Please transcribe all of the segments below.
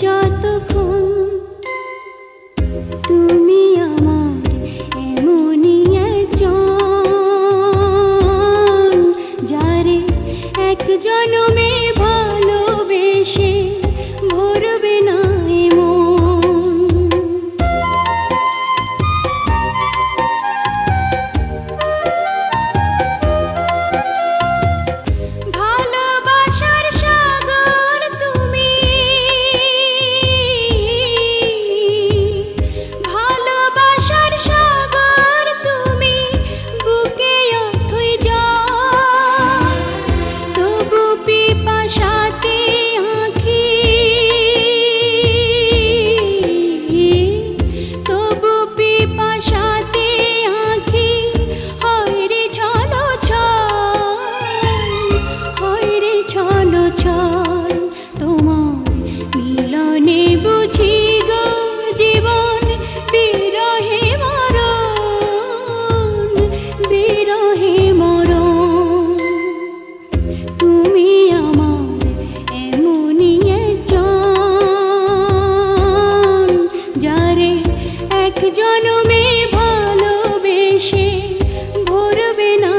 যতক্ষণ তুমি আমার এমনই একজন, যারে এক জনমে ভালোবেসে ভরবে না জনমে ভালোবেসে ভরবে না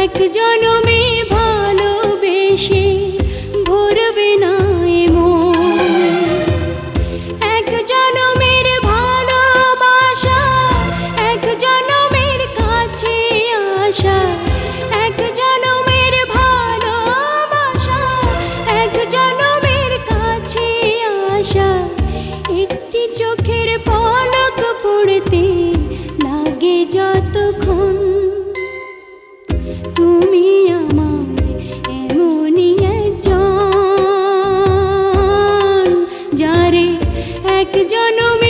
এক জনমে ভালোবেসে ভরবে না এক জনমের ভালোবাসা, এক জনমের কাছে আসা, এক জনমের ভালোবাসা, এক জনমের কাছে আসা। একটি চোখের পলক পড়তে লাগে যতক্ষণ তুমি আমার এমনই একজন, যারে এক জনমে